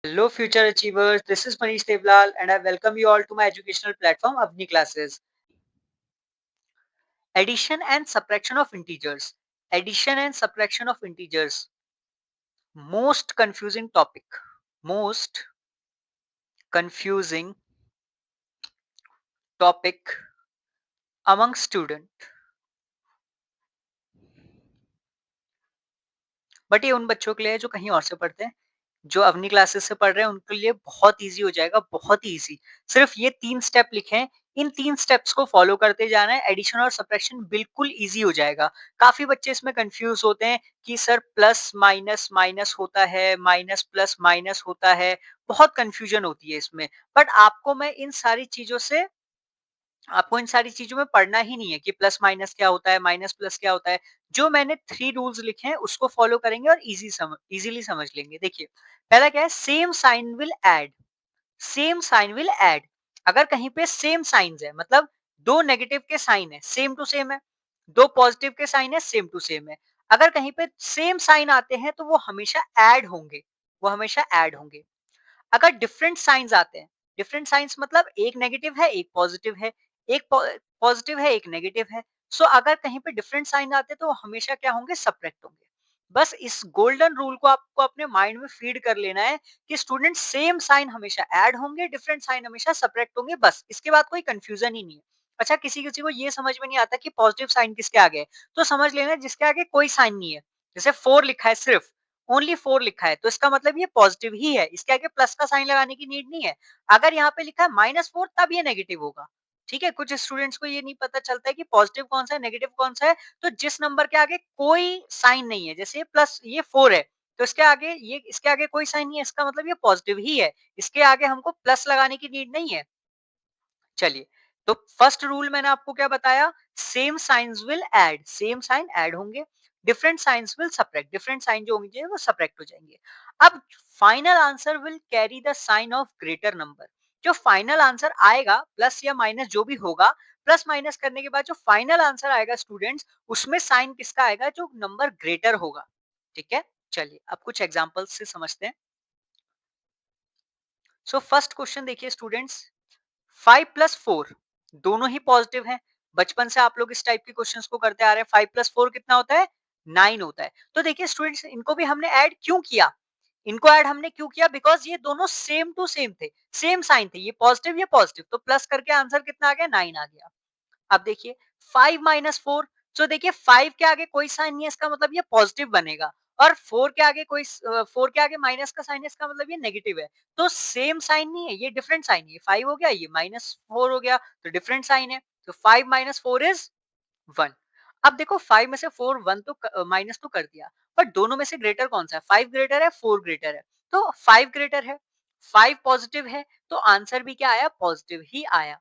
Hello, future achievers. This is Manish Devlal, and I welcome you all to my educational platform, Avni Classes. Addition and subtraction of integers. Addition and subtraction of integers. Most confusing topic. Most confusing topic among student. But ये उन बच्चों के लिए है जो कहीं और से पढ़ते हैं। जो अवनी क्लासेस से पढ़ रहे हैं उनके लिए बहुत ईज़ी हो जाएगा, बहुत ही ईज़ी। सिर्फ ये 3 स्टेप लिखे हैं, इन 3 स्टेप्स को फॉलो करते जाना है, एडिशन और सबट्रैक्शन बिल्कुल ईज़ी हो जाएगा। काफ़ी बच्चे इसमें कन्फ्यूज़ होते हैं कि सर प्लस माइनस माइनस होता है, माइनस प्लस माइनस होता है, बहुत कन्फ्यूजन होती है इसमें। बट आपको इन सारी चीज़ों में पढ़ना ही नहीं है कि प्लस माइनस क्या होता है, माइनस प्लस क्या होता है। जो मैंने 3 रूल्स लिखे हैं उसको फॉलो करेंगे और ईज़िली समझ लेंगे। देखिए, पहला क्या है, सेम साइन विल ऐड। अगर कहीं पे सेम साइन्स है मतलब 2 नेगेटिव के साइन है, सेम टू सेम है, 2 पॉजिटिव के साइन है, सेम टू सेम है। अगर कहीं पे सेम साइन आते हैं तो वो हमेशा ऐड होंगे, वो हमेशा ऐड होंगे। अगर डिफरेंट साइंस आते हैं, डिफरेंट साइंस मतलब एक नेगेटिव है, एक पॉजिटिव है, एक पॉजिटिव है, एक नेगेटिव है। सो अगर कहीं पे डिफरेंट साइन आते हैं तो वो हमेशा क्या होंगे, सब्ट्रैक्ट होंगे। बस इस गोल्डन रूल को आपको अपने माइंड में फीड कर लेना है कि स्टूडेंट सेम साइन हमेशा ऐड होंगे, डिफरेंट साइन हमेशा सब्ट्रैक्ट होंगे, बस इसके बाद कोई कंफ्यूजन ही नहीं है। अच्छा, किसी किसी को ये समझ में नहीं आता कि पॉजिटिव साइन किसके आगे है, तो समझ लेना जिसके आगे कोई साइन नहीं है। जैसे 4 लिखा है, सिर्फ ओनली 4 लिखा है तो इसका मतलब ये पॉजिटिव ही है, इसके आगे प्लस का साइन लगाने की नीड नहीं है। अगर यहाँ पे लिखा है -4 तब ये नेगेटिव होगा। ठीक है, कुछ स्टूडेंट्स को ये नहीं पता चलता है कि पॉजिटिव कौन सा है, नेगेटिव कौन सा है। तो जिस नंबर के आगे कोई साइन नहीं है, जैसे प्लस ये 4 है, तो इसके आगे कोई साइन नहीं है, इसका मतलब ये पॉजिटिव ही है। इसके आगे हमको प्लस लगाने की नीड नहीं है। चलिए, तो फर्स्ट रूल मैंने आपको क्या बताया, same signs will add, same sign add होंगे, different signs will subtract, different sign जो होंगे वो सब्ट्रैक्ट हो जाएंगे। अब final answer will carry the sign of greater number. जो फाइनल आंसर आएगा, प्लस या माइनस जो भी होगा, प्लस माइनस करने के बाद जो फाइनल आंसर आएगा स्टूडेंट्स, उसमें साइन किसका आएगा, जो नंबर ग्रेटर होगा। ठीक है, चलिए अब कुछ एग्जांपल्स से समझते हैं। सो फर्स्ट क्वेश्चन देखिए स्टूडेंट्स, 5 + 4 दोनों ही पॉजिटिव हैं। बचपन से आप लोग इस टाइप के क्वेश्चंस को करते आ रहे हैं। 5 + 4 कितना होता है, 9 होता है। तो देखिए स्टूडेंट्स, इनको भी हमने ऐड क्यों किया, इनको ऐड हमने क्यों किया, बिकॉज ये दोनों सेम टू सेम थे, सेम साइन थे, ये पॉजिटिव, तो प्लस करके आंसर कितना आ गया, 9 आ गया। अब देखिए 5 - 4, तो देखिए 5 के आगे कोई साइन नहीं है, इसका मतलब ये पॉजिटिव बनेगा। और 4 के आगे माइनस का साइन है, इसका मतलब ये नेगेटिव है। तो सेम साइन नहीं है, ये डिफरेंट साइन है। ये 5 हो गया, ये -4 हो गया, तो डिफरेंट साइन है। तो 5 - 4 इज 1। अब देखो 5 में से 4 1 तो माइनस तो कर दिया, बट दोनों में से ग्रेटर कौन सा है, 5 ग्रेटर है, 4 ग्रेटर है। तो 5 ग्रेटर है, 5 पॉजिटिव है, तो आंसर भी क्या आया, पॉजिटिव ही आया।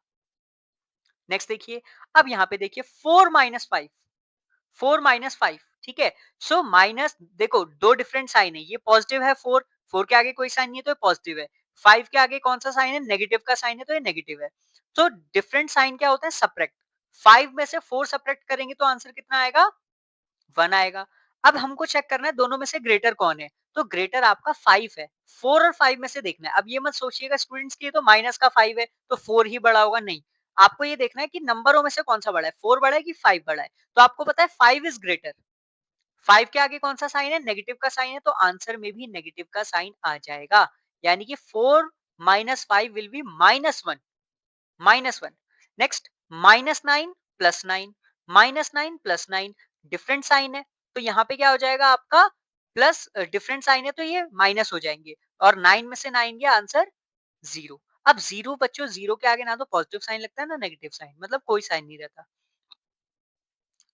नेक्स्ट देखिए, अब यहाँ पे देखिए 4 - 5, 4 - 5, ठीक है। सो माइनस, देखो दो डिफरेंट साइन है, ये पॉजिटिव है, 4 के आगे कोई साइन नहीं है तो ये पॉजिटिव है। 5 के आगे कौन सा साइन है, नेगेटिव का साइन है, तो ये नेगेटिव है। तो डिफरेंट साइन क्या होता है, सब्ट्रैक्ट। 5 में से 4 सब्ट्रैक्ट करेंगे तो आंसर कितना आएगा, 1 आएगा। अब हमको चेक करना है दोनों में से ग्रेटर कौन है, तो ग्रेटर आपका 5 है। 4 और 5 में से देखना है। अब ये मत सोचिएगा स्टूडेंट्स की ये तो माइनस का 5 है तो 4 ही बड़ा होगा, नहीं। आपको ये देखना है कि नंबरों में से कौन सा बड़ा है, 4 बड़ा है कि 5 बड़ा है। तो आपको पता है 5 इज ग्रेटर। 5 के आगे कौन सा साइन है, नेगेटिव का साइन है, तो आंसर में भी नेगेटिव का साइन आ जाएगा। यानी कि 4 - 5 will be -1, -1। Next, -9 + 9, -9 + 9 different sign है, तो यहाँ पे क्या हो जाएगा आपका, प्लस डिफरेंट साइन है तो ये माइनस हो जाएंगे, और 9 में से 9 गया, आंसर 0। अब 0 बच्चों, 0 के आगे ना तो पॉजिटिव साइन लगता है ना नेगेटिव साइन, मतलब कोई साइन नहीं रहता।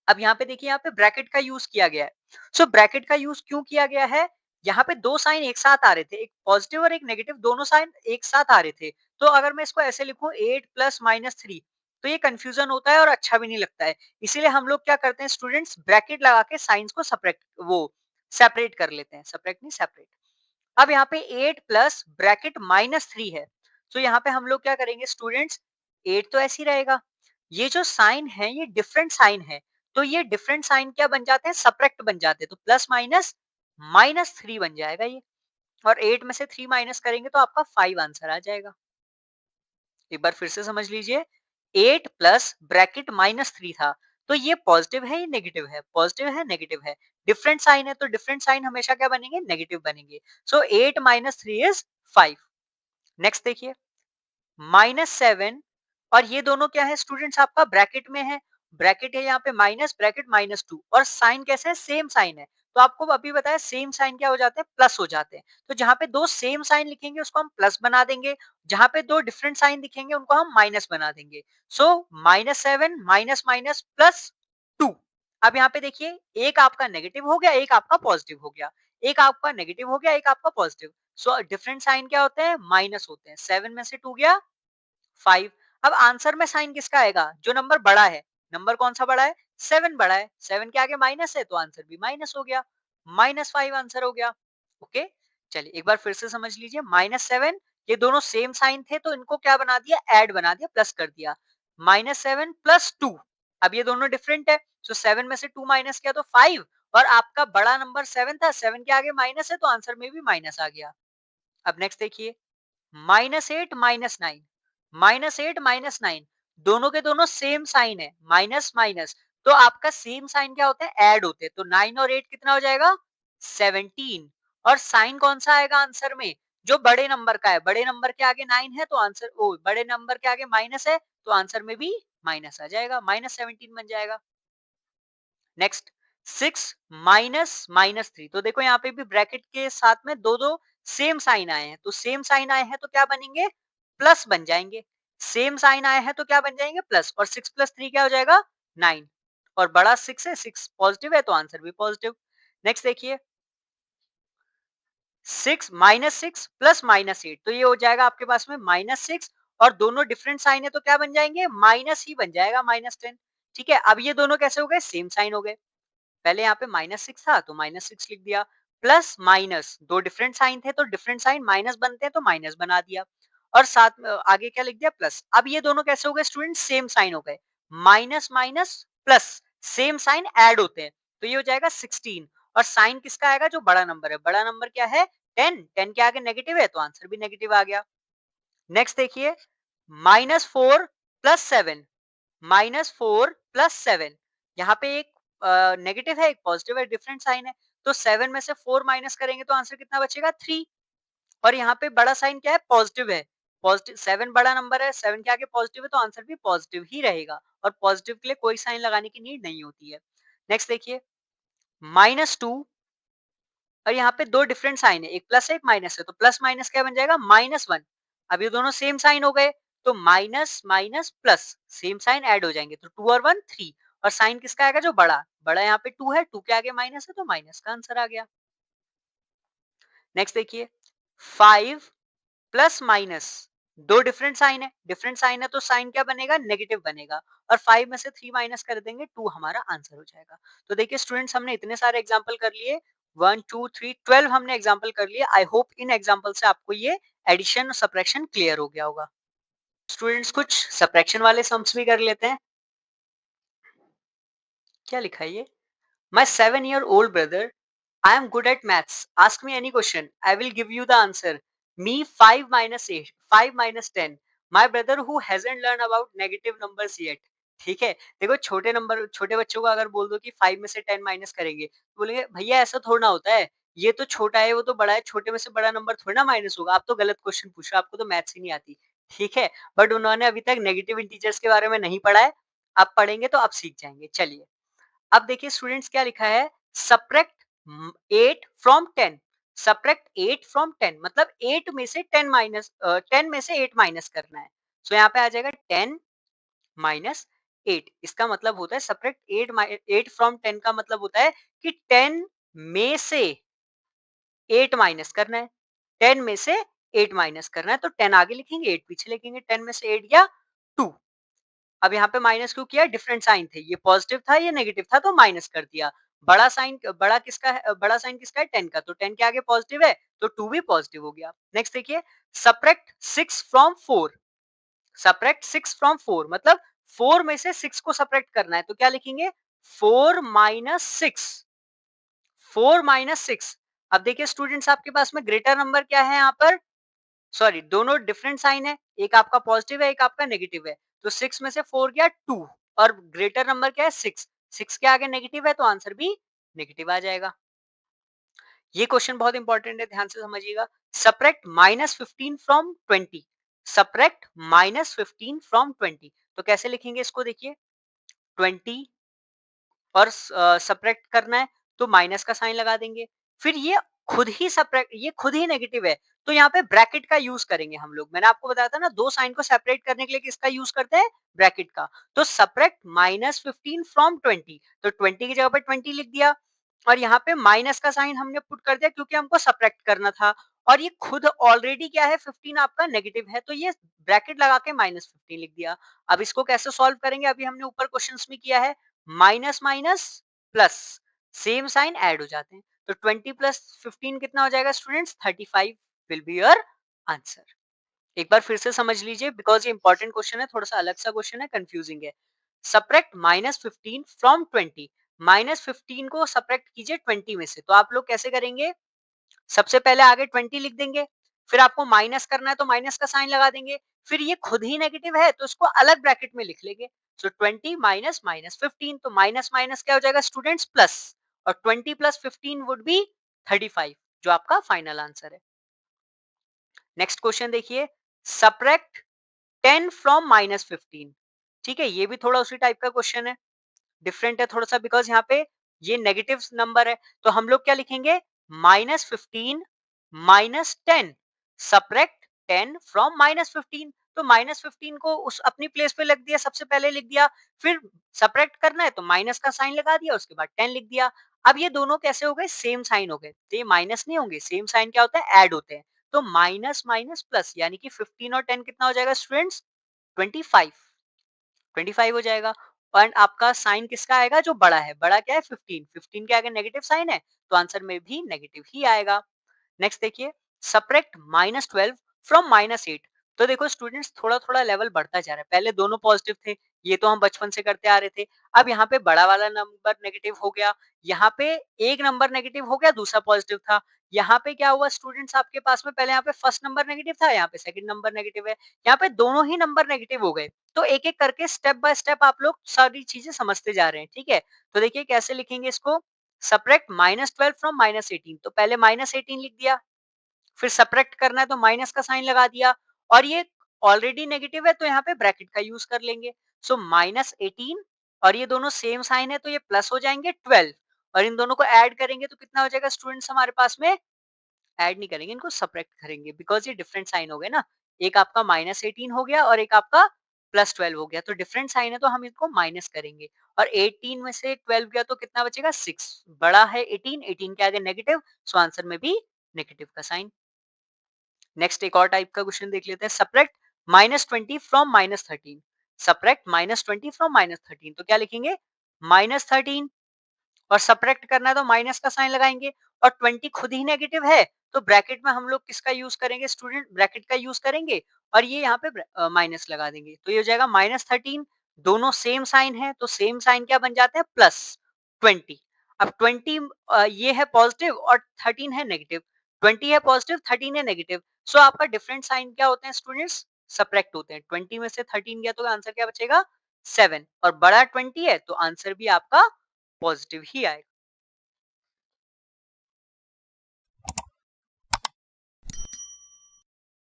अब यहाँ पे देखिए, यहाँ पे ब्रैकेट का यूज किया गया है। सो ब्रैकेट का यूज क्यों किया गया है, यहाँ पे दो साइन एक साथ आ रहे थे, एक पॉजिटिव और एक नेगेटिव, दोनों साइन एक साथ आ रहे थे। तो अगर मैं इसको ऐसे लिखूं 8 + -3, तो ये कंफ्यूजन होता है और अच्छा भी नहीं लगता है। इसीलिए हम लोग क्या करते हैं स्टूडेंट्स, ब्रैकेट लगा के साइंस को सेपरेट कर लेते हैं, सेपरेट नहीं, सेपरेट। अब यहाँ पे 8 प्लस ब्रैकेट -3 है, तो यहाँ पे हम लोग क्या करेंगे स्टूडेंट्स, 8 तो ऐसे ही रहेगा, ये जो साइन है ये डिफरेंट साइन है, तो ये डिफरेंट साइन क्या बन जाते हैं, सब्ट्रैक्ट बन जाते हैं, तो प्लस माइनस -3 बन जाएगा ये। और 8 में से 3 माइनस करेंगे तो आपका 5 आंसर आ जाएगा। एक बार फिर से समझ लीजिए, 8 प्लस ब्रैकेट माइनस 3 था, तो ये पॉजिटिव है या नेगेटिव है? पॉजिटिव है, नेगेटिव है। डिफरेंट साइन है तो डिफरेंट साइन हमेशा क्या बनेंगे? नेगेटिव बनेंगे। सो 8 माइनस 3 इज 5। नेक्स्ट देखिए, -7 और ये दोनों क्या है स्टूडेंट्स? आपका ब्रैकेट में है। ब्रैकेट है यहाँ पे माइनस, ब्रैकेट -2 और साइन कैसे है? सेम साइन है। तो आपको अभी बताया सेम साइन क्या हो जाते हैं? प्लस हो जाते हैं। तो जहां पे दो सेम साइन लिखेंगे उसको हम प्लस बना देंगे, जहां पे दो डिफरेंट साइन दिखेंगे उनको हम माइनस बना देंगे। सो -7 माइनस माइनस +2। अब यहाँ पे देखिए, एक आपका नेगेटिव हो गया, एक आपका पॉजिटिव हो गया। एक आपका नेगेटिव हो गया, एक आपका पॉजिटिव। सो डिफरेंट साइन क्या होते हैं? माइनस होते हैं। 7 में से 2 गया 5। अब आंसर में साइन किसका आएगा? जो नंबर बड़ा है। नंबर कौन सा बड़ा है? 7 बड़ा है। 7 के आगे माइनस है तो आंसर भी माइनस हो गया। -5 आंसर हो गया। ओके, चलिए एक बार फिर से समझ लीजिए। -7, ये दोनों सेम साइन थे तो इनको क्या बना दिया? ऐड बना दिया, प्लस कर दिया। -7 +2। अब ये दोनों डिफरेंट है, सो 7 में से 2 माइनस किया तो 5 और आपका बड़ा नंबर 7 था, 7 के आगे माइनस है तो आंसर में भी माइनस आ गया। अब नेक्स्ट देखिए, -8 -9, -8 -9, दोनों के दोनों सेम साइन है, माइनस माइनस। तो आपका सेम साइन क्या होता है? ऐड होते हैं। तो 9 और 8 कितना हो जाएगा? 17। और साइन कौन सा आएगा आंसर में? जो बड़े नंबर का है। बड़े नंबर के आगे 9 है तो आंसर, ओ बड़े नंबर के आगे माइनस है तो आंसर में भी माइनस आ जाएगा, -17 बन जाएगा। नेक्स्ट, 6 -3। तो देखो यहाँ पे भी ब्रैकेट के साथ में दो दो सेम साइन आए हैं, तो सेम साइन आए हैं तो क्या बनेंगे? प्लस बन जाएंगे। सेम साइन आए हैं तो क्या बन जाएंगे? प्लस। और 6 + 3 क्या हो जाएगा? 9। और बड़ा 6 है, 6 पॉजिटिव है तो आंसर भी पॉजिटिव। नेक्स्ट देखिए, 6 -6 प्लस -8, तो ये हो जाएगा आपके पास में -6 और दोनों डिफरेंट साइन है तो क्या बन जाएंगे? माइनस ही बन जाएगा, -10। ठीक है, अब ये दोनों कैसे हो गए? सेम साइन हो गए। पहले यहाँ पे -6 था तो -6 लिख दिया, प्लस माइनस दो डिफरेंट साइन थे तो डिफरेंट साइन माइनस बनते हैं तो माइनस बना दिया, और साथ में आगे क्या लिख दिया? प्लस। अब ये दोनों कैसे हो गए स्टूडेंट? सेम साइन हो गए। Minus minus plus, same sign add होते हैं तो ये हो जाएगा 16। और साइन किसका आएगा? जो बड़ा नंबर है। बड़ा नंबर क्या है? 10। 10 के आगे नेगेटिव है तो आंसर भी नेगेटिव आ गया। नेक्स्ट देखिए, -4 + 7, -4 + 7, यहाँ पे एक नेगेटिव है, एक पॉजिटिव है, डिफरेंट साइन है। तो 7 में से 4 माइनस करेंगे तो आंसर कितना बचेगा? 3। और यहाँ पे बड़ा साइन क्या है? पॉजिटिव है। पॉजिटिव, 7 बड़ा नंबर है, 7 के आगे पॉजिटिव है तो आंसर भी पॉजिटिव ही रहेगा, और पॉजिटिव के लिए कोई साइन लगाने की नीड नहीं होती है। नेक्स्ट देखिए, -2 और यहाँ पे दो डिफरेंट साइन है, एक प्लस है एक माइनस है, तो प्लस माइनस क्या बन जाएगा? -1। अब ये दोनों सेम साइन हो गए तो minus minus plus, same sign add हो जाएंगे तो 2 और 1 3। और साइन किसका आएगा? जो बड़ा बड़ा यहाँ पे 2 है, 2 के आगे माइनस है तो माइनस का आंसर आ गया। नेक्स्ट देखिए, 5 प्लस माइनस, दो डिफरेंट साइन है, डिफरेंट साइन है तो साइन क्या बनेगा? नेगेटिव बनेगा। और 5 में से 3 माइनस कर देंगे, 2 हमारा आंसर हो जाएगा। तो देखिए स्टूडेंट्स, हमने इतने सारे एग्जांपल कर लिए, 1 2 3 12 हमने एग्जांपल कर लिए। आई होप इन एग्जांपल से आपको ये एडिशन और सब्ट्रैक्शन क्लियर हो गया होगा। स्टूडेंट्स, कुछ सब्ट्रैक्शन वाले सम्स भी कर लेते हैं। क्या लिखा है ये? My 7-year-old brother, I am good at maths. Ask me any question. I will give you the answer. Me 5 minus 8, 5 minus 10. My brother who hasn't learned about negative numbers yet. ठीक है, देखो छोटे नंबर, छोटे बच्चों को अगर बोल दो कि 5 में से 10 माइनस करेंगे तो बोलेंगे भैया ऐसा थोड़ा ना होता है, ये तो छोटा है वो तो बड़ा है, छोटे में से बड़ा नंबर थोड़ा ना माइनस होगा, आप तो गलत क्वेश्चन पूछ रहे हो, आपको तो मैथ्स ही नहीं आती। ठीक है, बट उन्होंने अभी तक नेगेटिव इंटीजर्स के बारे में नहीं पढ़ा है। आप पढ़ेंगे तो आप सीख जाएंगे। चलिए, अब देखिए स्टूडेंट्स क्या लिखा है? Subtract 8 from 10। सब्ट्रैक्ट 8 फ्रॉम 10 मतलब 8 में से 10 माइनस, 10 में से 8 माइनस करना है। सो यहाँ पे आ जाएगा 10 माइनस 8। इसका मतलब होता है सब्ट्रैक्ट 8 फ्रॉम 10 का मतलब होता है कि 10 में से 8 माइनस करना है। 10 में से 8 माइनस करना है तो 10 आगे लिखेंगे, 8 पीछे लिखेंगे। 10 में से 8 गया 2। अब यहाँ पे माइनस क्यों किया? डिफरेंट साइन थे, ये पॉजिटिव था ये नेगेटिव था तो माइनस कर दिया। बड़ा साइन, बड़ा किसका है? बड़ा साइन किसका है? 10 का, तो 10 के आगे पॉजिटिव है तो 2 भी पॉजिटिव हो गया। नेक्स्ट देखिए, सब्ट्रैक्ट 6 फ्रॉम 4। सब्ट्रैक्ट 6 फ्रॉम 4 मतलब 4 में से 6 को सब्ट्रैक्ट करना है तो क्या लिखेंगे? 4 माइनस 6। 4 माइनस 6। अब देखिए स्टूडेंट्स आपके पास में ग्रेटर नंबर क्या है यहाँ पर, सॉरी दोनों डिफरेंट साइन है, एक आपका पॉजिटिव है एक आपका नेगेटिव है, तो 6 में से 4 गया 2 और ग्रेटर नंबर क्या है 6, 6 के आगे नेगेटिव है तो आंसर भी नेगेटिव आ जाएगा। ये क्वेश्चन बहुत इंपॉर्टेंट है, ध्यान से समझिएगा। सब्ट्रैक्ट -15 फ्रॉम 20, सब्ट्रैक्ट -15 फ्रॉम 20, तो कैसे लिखेंगे इसको, देखिए 20 और सब्ट्रैक्ट करना है तो माइनस का साइन लगा देंगे। फिर ये खुद ही सब्ट्रैक्ट, ये खुद ही नेगेटिव है तो यहाँ पे ब्रैकेट का यूज करेंगे हम लोग। मैंने आपको बताया था ना, दो साइन को सेपरेट करने के लिए किसका यूज करते हैं, ब्रैकेट का। तो सब्ट्रैक्ट -15 फ्रॉम 20, तो 20 की जगह पे 20 लिख दिया और यहाँ पे माइनस का साइन हमने पुट कर दिया क्योंकि हमको सब्ट्रैक्ट करना था। और ये खुद ऑलरेडी क्या है 15 आपका नेगेटिव है तो ये ब्रैकेट लगा के -15 लिख दिया। अब इसको कैसे सॉल्व करेंगे, अभी हमने ऊपर क्वेश्चंस में किया है, minus minus plus, same sign add हो जाते हैं, तो 20 प्लस 15 कितना हो जाएगा students, 35 will be your answer. एक बार फिर से समझ लीजिए बिकॉज ये इंपॉर्टेंट क्वेश्चन है, थोड़ा सा अलग सा क्वेश्चन है, कंफ्यूजिंग है। सब्ट्रैक्ट -15 फ्रॉम 20, -15 को सब्ट्रैक्ट कीजिए 20 में से, तो आप लोग कैसे करेंगे, सबसे पहले आगे 20 लिख देंगे, फिर आपको माइनस करना है तो माइनस का साइन लगा देंगे, फिर ये खुद ही नेगेटिव है तो इसको अलग ब्रैकेट में लिख लेंगे। सो 20 माइनस -15, तो माइनस माइनस क्या हो जाएगा स्टूडेंट्स, प्लस, और 20 प्लस 15 वुड बी 35, जो आपका फाइनल आंसर है। नेक्स्ट क्वेश्चन देखिए, सब्ट्रैक्ट 10 फ्रॉम -15, ठीक है, ये भी थोड़ा उसी टाइप का क्वेश्चन है, डिफरेंट है थोड़ा सा बिकॉज यहाँ पे ये नेगेटिव नंबर है, तो हम लोग क्या लिखेंगे, -15 -10, सब्ट्रैक्ट 10 फ्रॉम -15, तो -15 को उस अपनी प्लेस पे लिख दिया, सबसे पहले लिख दिया, फिर सब्ट्रैक्ट करना है तो माइनस का साइन लगा दिया, उसके बाद 10 लिख दिया। अब ये दोनों कैसे हो गए, सेम साइन हो गए, तो ये माइनस नहीं होंगे, सेम साइन क्या होता है, ऐड होते हैं, तो माइनस माइनस प्लस, यानी कि 15 और 10 कितना हो जाएगा स्टूडेंट्स, 25, 25 हो जाएगा। और आपका साइन किसका आएगा, जो बड़ा है, बड़ा क्या है 15, 15 के आगे नेगेटिव साइन है तो आंसर में भी नेगेटिव ही आएगा। नेक्स्ट देखिए, सब्ट्रैक्ट -12 फ्रॉम -8, तो देखो स्टूडेंट्स थोड़ा थोड़ा लेवल बढ़ता जा रहा है, पहले दोनों पॉजिटिव थे, ये तो हम बचपन से करते आ रहे थे, अब यहाँ पे बड़ा वाला नंबर नेगेटिव हो गया, यहाँ पे एक नंबर नेगेटिव हो गया, दूसरा पॉजिटिव था, यहाँ पे क्या हुआ स्टूडेंट्स आपके पास में, पहले यहाँ पे फर्स्ट नंबर नेगेटिव था, यहाँ पे सेकंड नंबर नेगेटिव है, यहाँ पे दोनों ही नंबर नेगेटिव हो गए, तो एक एक करके स्टेप बाय स्टेप आप लोग सारी चीजें समझते जा रहे हैं, ठीक है। तो देखिए कैसे लिखेंगे इसको, सब्ट्रैक्ट -12 फ्रॉम -18, तो पहले -18 लिख दिया, फिर सब्ट्रैक्ट करना है तो माइनस का साइन लगा दिया, और ये ऑलरेडी नेगेटिव है तो यहाँ पे ब्रैकेट का यूज कर लेंगे, सो -18, और ये दोनों सेम साइन है तो ये प्लस हो जाएंगे 12, और इन दोनों को ऐड करेंगे तो कितना हो जाएगा स्टूडेंट्स हमारे पास में, ऐड नहीं करेंगे, इनको सब्ट्रैक्ट करेंगे बिकॉज ये डिफरेंट साइन हो गए ना, एक आपका -18 हो गया और एक आपका +12 हो गया, तो डिफरेंट साइन है तो हम इसको माइनस करेंगे, और 18 में से 12 गया तो कितना बचेगा 6, बड़ा है 18, 18 के आगे नेगेटिव, सो आंसर में भी नेगेटिव का साइन। नेक्स्ट एक और टाइप का क्वेश्चन देख लेते हैं, सब्ट्रैक्ट -20 फ्रॉम -13, सब्ट्रैक्ट -20 फ्रॉम -13, तो क्या लिखेंगे, -13, और सब्ट्रैक्ट करना है तो माइनस का साइन लगाएंगे, और 20 खुद ही नेगेटिव है तो ब्रैकेट में हम लोग किसका यूज करेंगे स्टूडेंट, ब्रैकेट का यूज करेंगे, और ये यहाँ पे माइनस लगा देंगे, तो ये हो जाएगा -13, दोनों सेम साइन है तो सेम साइन क्या बन जाते हैं, +20। अब 20 ये है पॉजिटिव और 13 है नेगेटिव, 20 है पॉजिटिव 13 है नेगेटिव, सो आपका डिफरेंट साइन क्या होते हैं स्टूडेंट्स, सब्ट्रैक्ट होते हैं, 20 में से 13 गया तो आंसर क्या बचेगा 7, और बड़ा 20 है तो आंसर भी आपका पॉजिटिव ही आएगा।